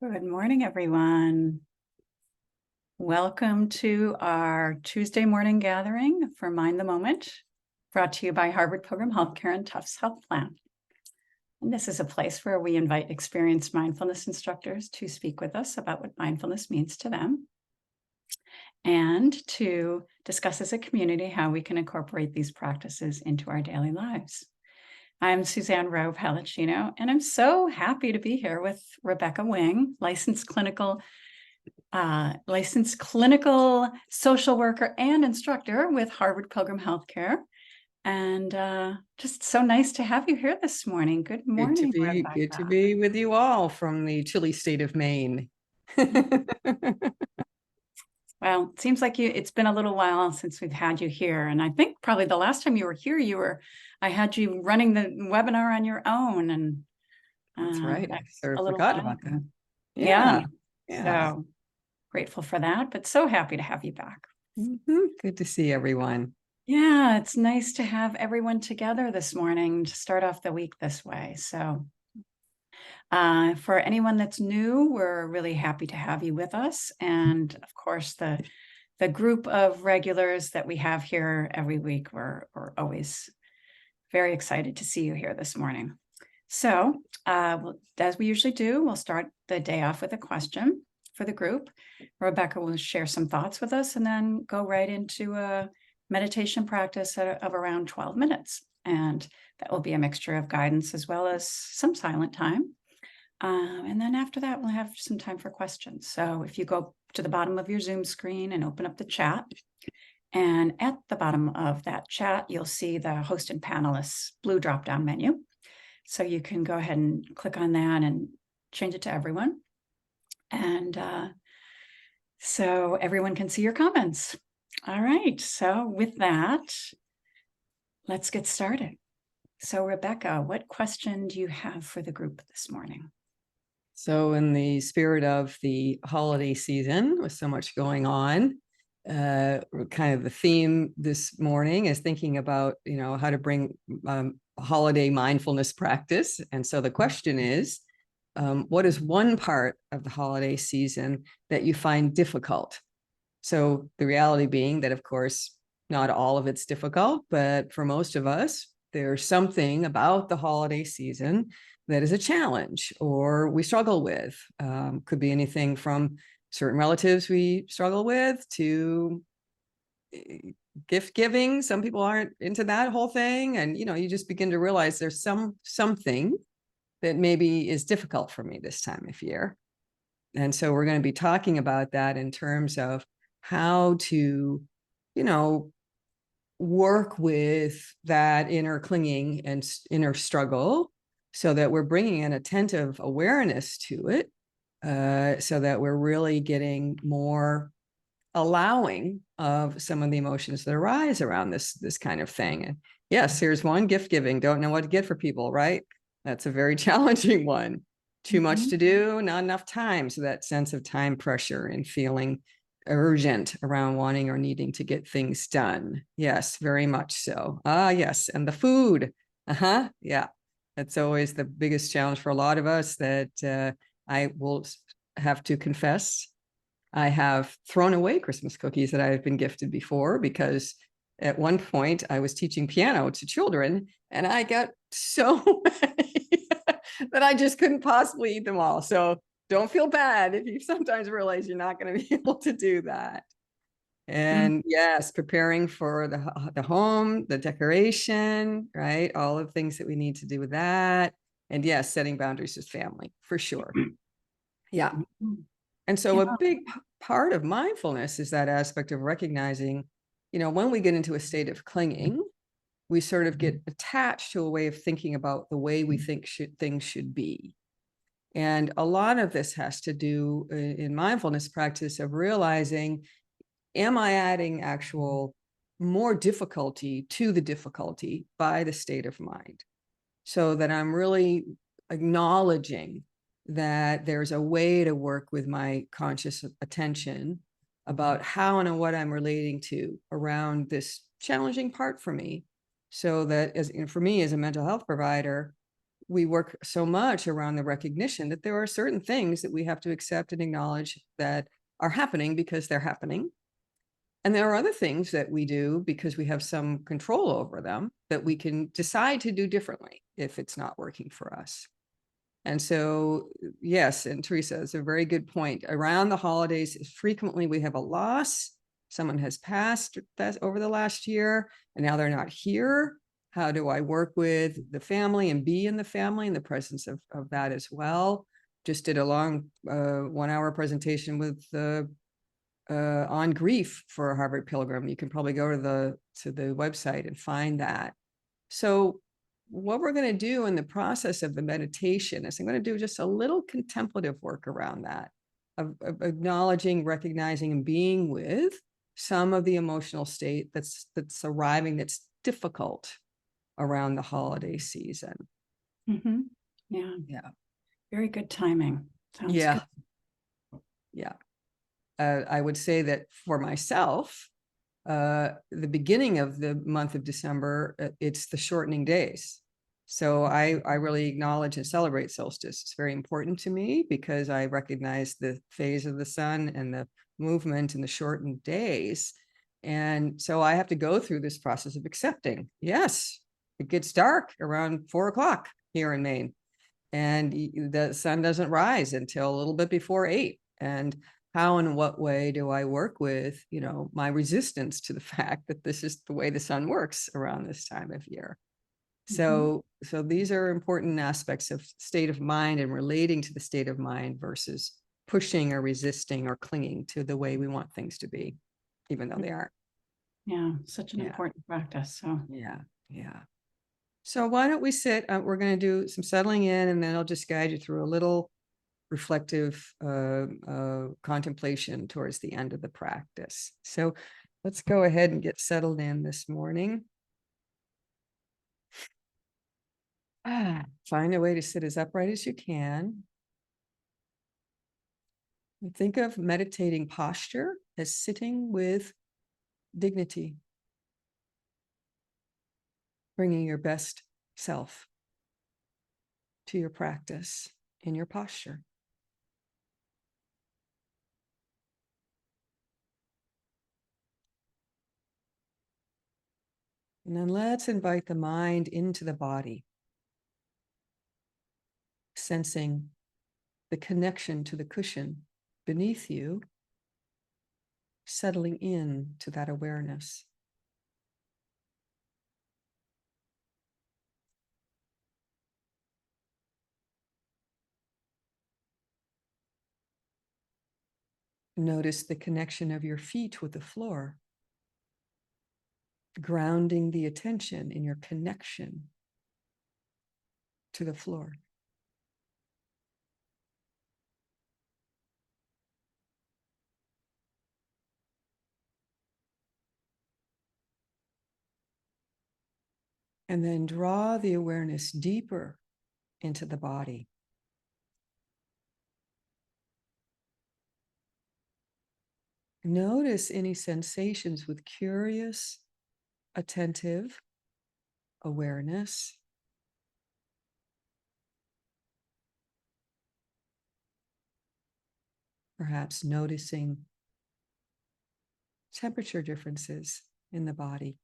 Good morning, everyone. Welcome to our Tuesday morning gathering for Mind the Moment, brought to you by Harvard Pilgrim Healthcare and Tufts Health Plan. And this is a place where we invite experienced mindfulness instructors to speak with us about what mindfulness means to them and to discuss as a community how we can incorporate these practices into our daily lives. I'm Suzanne Rowe Palacino, and I'm so happy to be here with Rebecca Wing, licensed clinical social worker and instructor with Harvard Pilgrim Healthcare. And just so nice to have you here this morning. Good morning, Rebecca. Good to be with you all from the chilly state of Maine. Well, it seems like it's been a little while since we've had you here. And I think probably the last time you were here, I had you running the webinar on your own. And that's right. I sort of a little forgot while about that. Yeah. Yeah. So grateful for that, but so happy to have you back. Good to see everyone. Yeah, it's nice to have everyone together this morning to start off the week this way. So for anyone that's new, we're really happy to have you with us. And of course, the group of regulars that we have here every week, we're always very excited to see you here this morning. So as we usually do, we'll start the day off with a question for the group. Rebecca will share some thoughts with us and then go right into a meditation practice of around 12 minutes. And that will be a mixture of guidance as well as some silent time. And then after that, we'll have some time for questions. So if you go to the bottom of your Zoom screen and open up the chat, and at the bottom of that chat, you'll see the host and panelists blue drop-down menu. So you can go ahead and click on that and change it to everyone. And so everyone can see your comments. All right, so with that, let's get started. So Rebecca, what question do you have for the group this morning? So in the spirit of the holiday season, with so much going on, kind of the theme this morning is thinking about, how to bring holiday mindfulness practice. And so the question is, what is one part of the holiday season that you find difficult? So the reality being that, of course, not all of it's difficult, but for most of us, there's something about the holiday season that is a challenge or we struggle with. Could be anything from certain relatives we struggle with to gift giving. Some people aren't into that whole thing. And, you just begin to realize there's something that maybe is difficult for me this time of year. And so we're going to be talking about that in terms of how to, work with that inner clinging and inner struggle so that we're bringing an attentive awareness to it, so that we're really getting more allowing of some of the emotions that arise around this kind of thing. And yes, here's one: gift giving. Don't know what to get for people, right? That's a very challenging one. Too much to do, not enough time. So that sense of time pressure and feeling urgent around wanting or needing to get things done. Yes, very much so. Yes. And the food. Yeah. That's always the biggest challenge for a lot of us that I will have to confess. I have thrown away Christmas cookies that I have been gifted before because at one point I was teaching piano to children and I got so many that I just couldn't possibly eat them all. So don't feel bad if you sometimes realize you're not going to be able to do that. And yes, preparing for the home, the decoration, right? All of the things that we need to do with that. And yes, setting boundaries with family for sure. Yeah. And so a big part of mindfulness is that aspect of recognizing, when we get into a state of clinging, we sort of get attached to a way of thinking about the way we think things should be. And a lot of this has to do in mindfulness practice of realizing, am I adding actual more difficulty to the difficulty by the state of mind? So that I'm really acknowledging that there's a way to work with my conscious attention about how and what I'm relating to around this challenging part for me. So that for me as a mental health provider, we work so much around the recognition that there are certain things that we have to accept and acknowledge that are happening because they're happening. And there are other things that we do because we have some control over them that we can decide to do differently if it's not working for us. And so, yes, and Teresa, it's a very good point. Around the holidays, frequently we have a loss. Someone has passed over the last year, and now they're not here. How do I work with the family and be in the family in the presence of that as well? Just did a long 1-hour presentation with on grief for a Harvard Pilgrim. You can probably go to the website and find that. So what we're going to do in the process of the meditation is I'm going to do just a little contemplative work around that, of acknowledging, recognizing, and being with some of the emotional state that's arriving, that's difficult around the holiday season. Mm-hmm. Yeah. Yeah. Very good timing. Sounds Yeah. good. Yeah. I would say that for myself, the beginning of the month of December, it's the shortening days. So I really acknowledge and celebrate solstice. It's very important to me because I recognize the phase of the sun and the movement and the shortened days. And so I have to go through this process of accepting. Yes, it gets dark around 4 o'clock here in Maine, and the sun doesn't rise until a little bit before 8. And how and what way do I work with, my resistance to the fact that this is the way the sun works around this time of year? So these are important aspects of state of mind and relating to the state of mind versus pushing or resisting or clinging to the way we want things to be, even though they aren't. Yeah, such an important practice. So Yeah. So why don't we sit? We're going to do some settling in, and then I'll just guide you through a little reflective contemplation towards the end of the practice. So let's go ahead and get settled in this morning. Find a way to sit as upright as you can. And think of meditating posture as sitting with dignity, bringing your best self to your practice in your posture. And then let's invite the mind into the body, sensing the connection to the cushion beneath you, settling in to that awareness. Notice the connection of your feet with the floor, grounding the attention in your connection to the floor. And then draw the awareness deeper into the body. Notice any sensations with curious, attentive awareness. Perhaps noticing temperature differences in the body.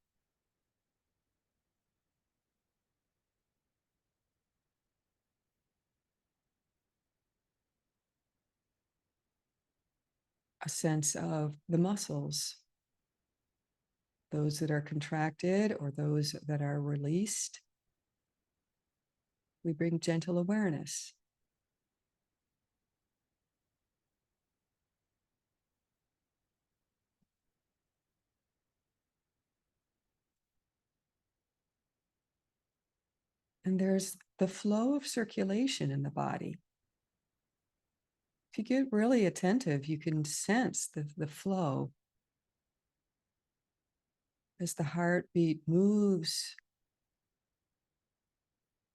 A sense of the muscles, those that are contracted or those that are released. We bring gentle awareness. And there's the flow of circulation in the body. If you get really attentive, you can sense the flow as the heartbeat moves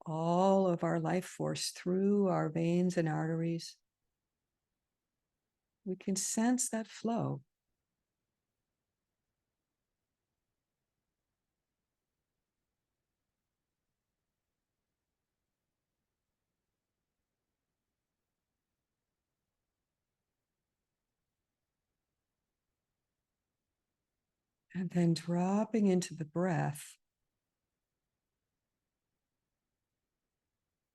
all of our life force through our veins and arteries. We can sense that flow. And then dropping into the breath,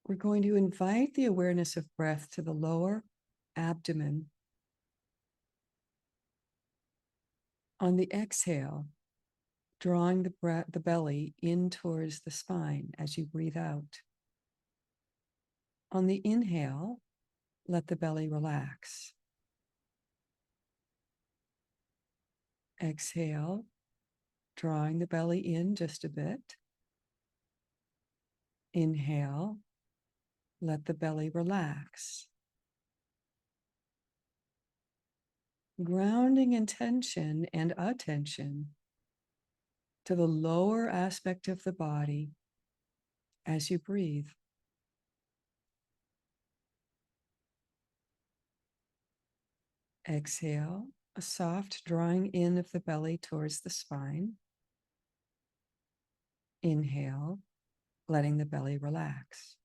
we're going to invite the awareness of breath to the lower abdomen. On the exhale, drawing the belly in towards the spine as you breathe out. On the inhale, let the belly relax. Exhale, drawing the belly in just a bit. Inhale, let the belly relax. Grounding intention and attention to the lower aspect of the body as you breathe. Exhale, a soft drawing in of the belly towards the spine. Inhale, letting the belly relax.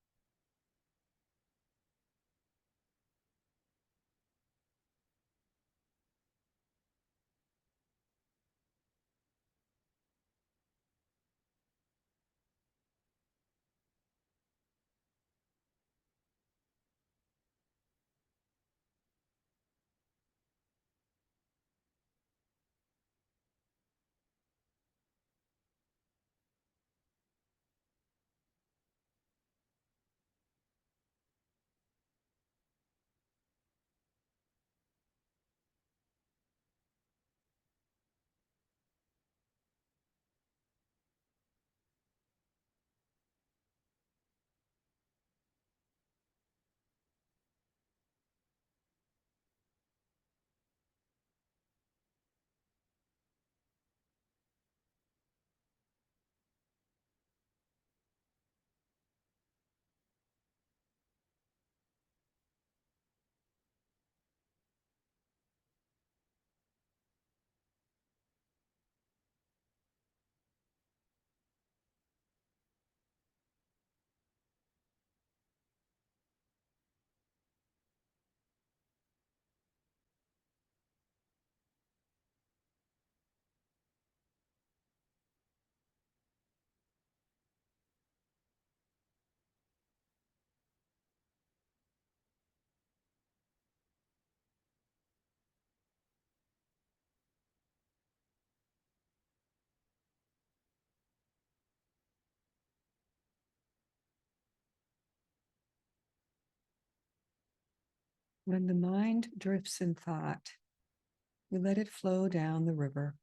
When the mind drifts in thought, we let it flow down the river.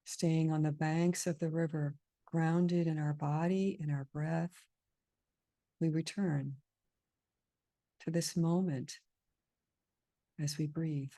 Staying on the banks of the river, grounded in our body, in our breath, we return to this moment as we breathe.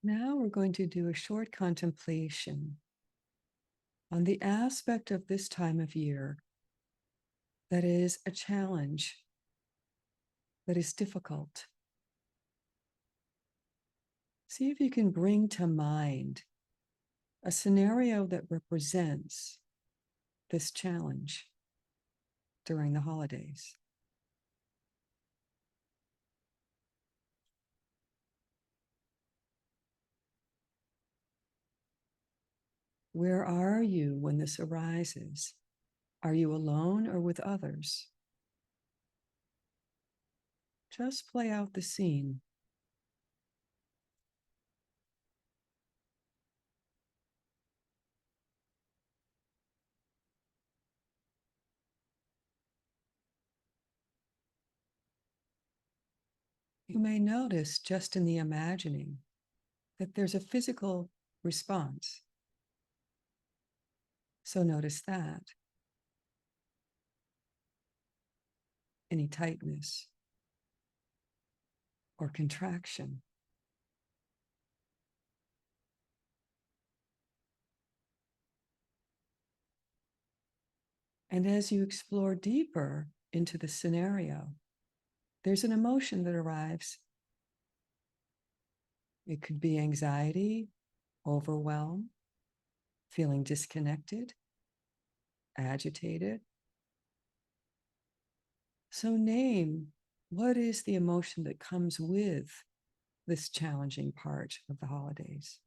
Now we're going to do a short contemplation on the aspect of this time of year that is a challenge, that is difficult. See if you can bring to mind a scenario that represents this challenge during the holidays. Where are you when this arises? Are you alone or with others? Just play out the scene. You may notice just in the imagining that there's a physical response. So notice that. Any tightness or contraction. And as you explore deeper into the scenario, there's an emotion that arrives. It could be anxiety, overwhelm, feeling disconnected, agitated. So name what is the emotion that comes with this challenging part of the holidays.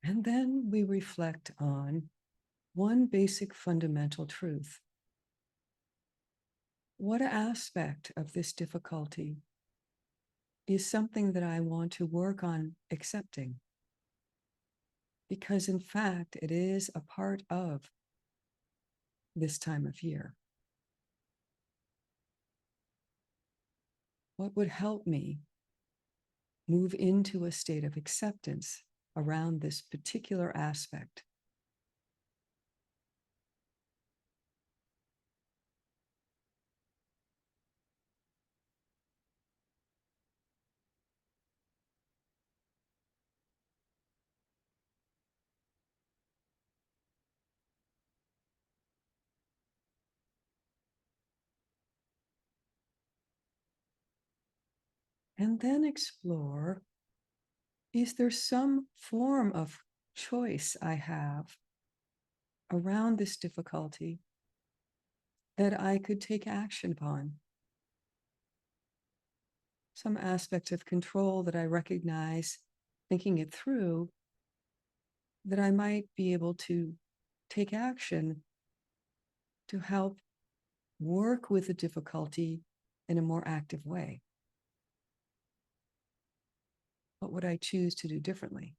And then we reflect on one basic fundamental truth. What aspect of this difficulty is something that I want to work on accepting? Because in fact, it is a part of this time of year. What would help me move into a state of acceptance around this particular aspect? And then explore, is there some form of choice I have around this difficulty that I could take action upon? Some aspect of control that I recognize, thinking it through, that I might be able to take action to help work with the difficulty in a more active way. What would I choose to do differently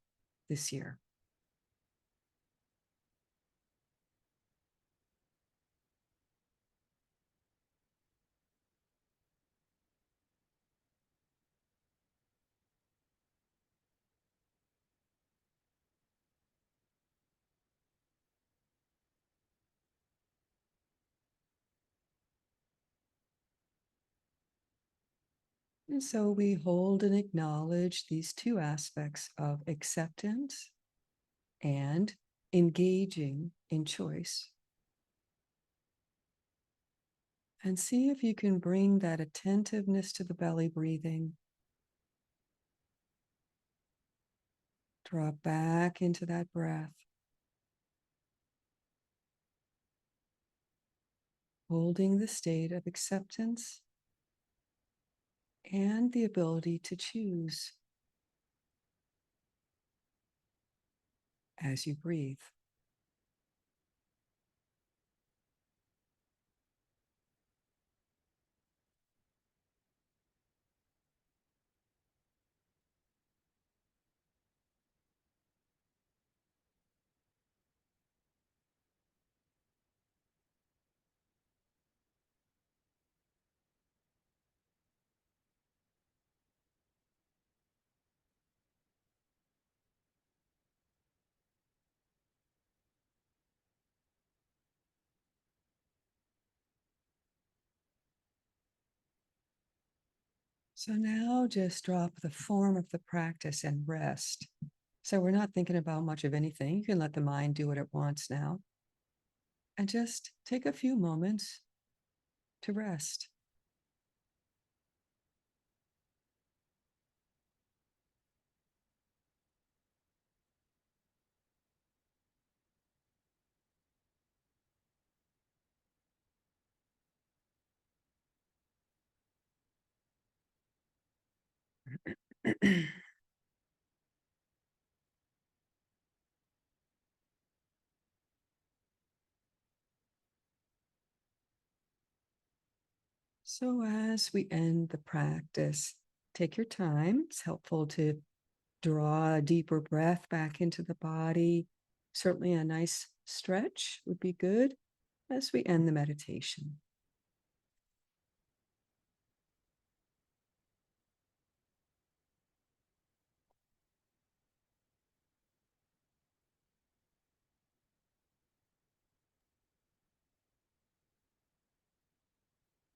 this year? And so we hold and acknowledge these two aspects of acceptance and engaging in choice. And see if you can bring that attentiveness to the belly breathing. Drop back into that breath. Holding the state of acceptance and the ability to choose as you breathe. So now just drop the form of the practice and rest. So we're not thinking about much of anything. You can let the mind do what it wants now. And just take a few moments to rest. So as we end the practice, take your time. It's helpful to draw a deeper breath back into the body. Certainly a nice stretch would be good as we end the meditation.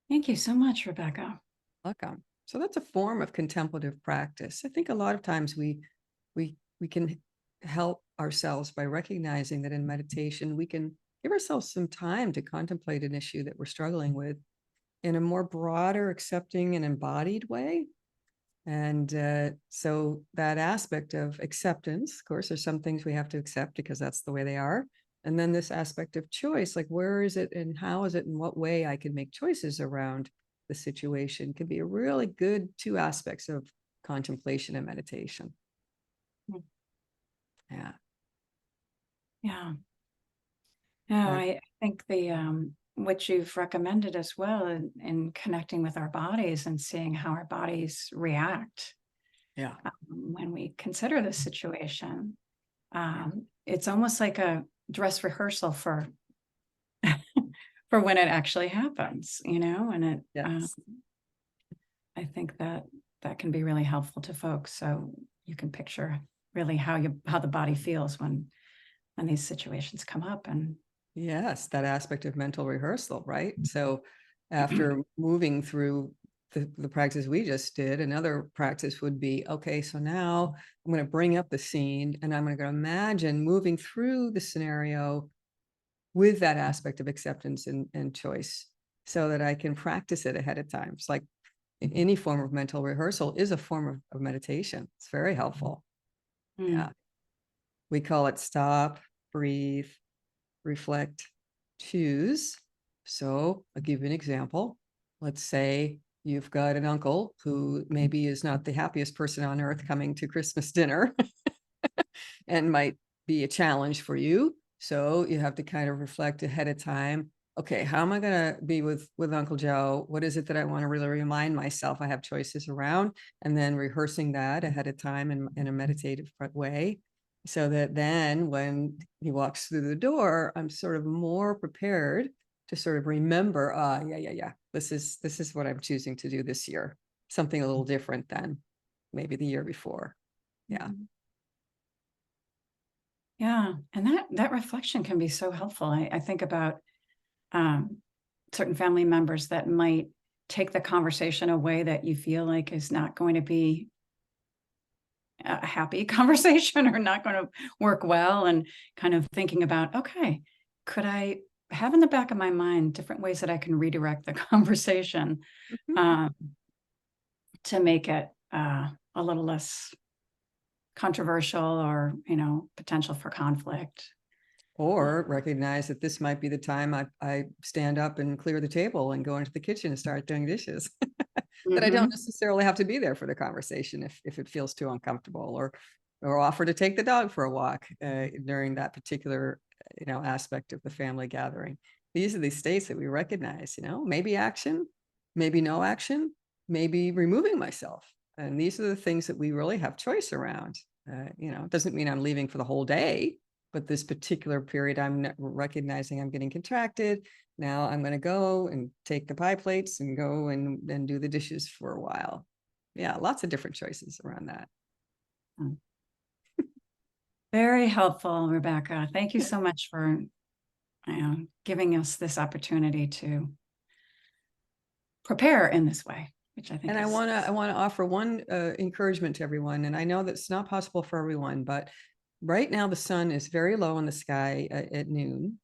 Thank you so much, Rebecca. Welcome. So that's a form of contemplative practice. I think a lot of times we can help ourselves by recognizing that in meditation we can give ourselves some time to contemplate an issue that we're struggling with in a more broader, accepting, and embodied way. And so that aspect of acceptance, of course, there's some things we have to accept because that's the way they are. And then this aspect of choice, like where is it and how is it and what way I can make choices around the situation, can be a really good two aspects of contemplation and meditation. Mm. Yeah. Yeah. No, Uh, I think the what you've recommended as well in connecting with our bodies and seeing how our bodies react yeah. when we consider the situation. It's almost like a dress rehearsal for for when it actually happens, and Yes. I think that that can be really helpful to folks. So you can picture really how the body feels when these situations come up. And Yes, that aspect of mental rehearsal, right? So after moving through the practice we just did, another practice would be, okay, so now I'm going to bring up the scene and I'm going to imagine moving through the scenario with that aspect of acceptance and choice so that I can practice it ahead of time. It's like any form of mental rehearsal is a form of meditation. It's very helpful. mm, Yeah. We call it stop, breathe, reflect, choose. So I'll give you an example. Let's say you've got an uncle who maybe is not the happiest person on earth coming to Christmas dinner and might be a challenge for you. So you have to kind of reflect ahead of time. Okay, how am I going to be with Uncle Joe? What is it that I want to really remind myself I have choices around? And then rehearsing that ahead of time in a meditative way, so that then when he walks through the door, I'm sort of more prepared to sort of remember, yeah, this is what I'm choosing to do this year. Something a little different than maybe the year before. Yeah. yeah, and that reflection can be so helpful. I think about um, certain family members that might take the conversation away that you feel like is not going to be a happy conversation or not going to work well, and kind of thinking about, okay, could I have in the back of my mind different ways that I can redirect the conversation Mhm. um, to make it a little less controversial or potential for conflict. Or recognize that this might be the time I stand up and clear the table and go into the kitchen and start doing dishes. That I don't Mhm. necessarily have to be there for the conversation if it feels too uncomfortable, or offer to take the dog for a walk during that particular aspect of the family gathering. These are the states that we recognize. Maybe action, maybe no action, maybe removing myself, and these are the things that we really have choice around. It doesn't mean I'm leaving for the whole day, but this particular period, I'm recognizing I'm getting contracted. Now I'm going to go and take the pie plates and go and do the dishes for a while. Yeah, lots of different choices around that. Mm. Very helpful, Rebecca. Thank you so much for giving us this opportunity to prepare in this way. which I think And is I want to offer one encouragement to everyone. And I know that's not possible for everyone, but right now the sun is very low in the sky at noon.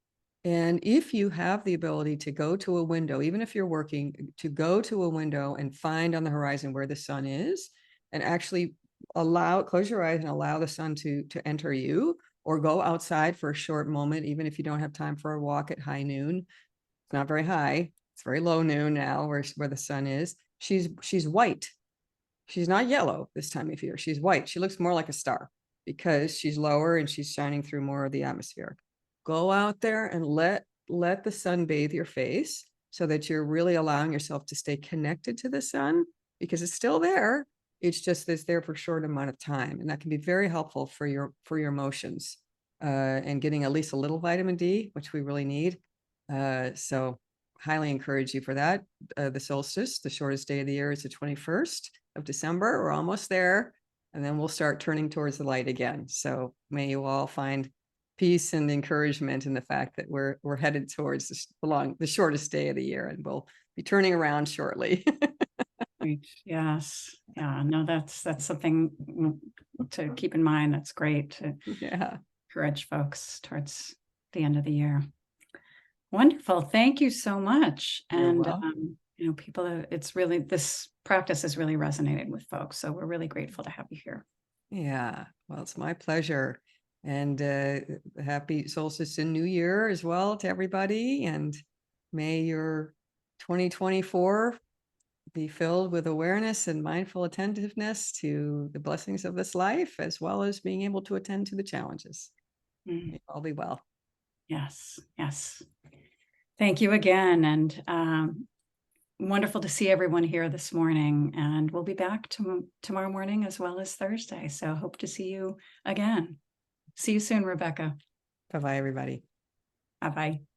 And if you have the ability to go to a window, even if you're working, to go to a window and find on the horizon where the sun is, and actually close your eyes and allow the sun to enter you, or go outside for a short moment, even if you don't have time for a walk at high noon. It's not very high. It's very low noon now where the sun is. She's white. She's not yellow this time of year. She's white. She looks more like a star because she's lower and she's shining through more of the atmosphere. Go out there and let the sun bathe your face so that you're really allowing yourself to stay connected to the sun, because it's still there. It's just it's there for a short amount of time, and that can be very helpful for your emotions, and getting at least a little vitamin D, which we really need. So highly encourage you for that. The solstice, the shortest day of the year, is the 21st of December. We're almost there, and then we'll start turning towards the light again. So may you all find peace and encouragement in the fact that we're headed towards the shortest day of the year, and we'll be turning around shortly. great. Yes. Yeah. No, that's something to keep in mind. That's great to Yeah. encourage folks towards the end of the year. Wonderful. Thank you so much. You're And, welcome. people, it's really, this practice has really resonated with folks. So we're really grateful to have you here. Yeah. Well, it's my pleasure. And happy solstice and new year as well to everybody. And may your 2024 be filled with awareness and mindful attentiveness to the blessings of this life, as well as being able to attend to the challenges. May all be well. Yes. Yes. Thank you again. And wonderful to see everyone here this morning. And we'll be back tomorrow morning as well as Thursday. So hope to see you again. See you soon, Rebecca. Bye-bye, everybody. Bye-bye.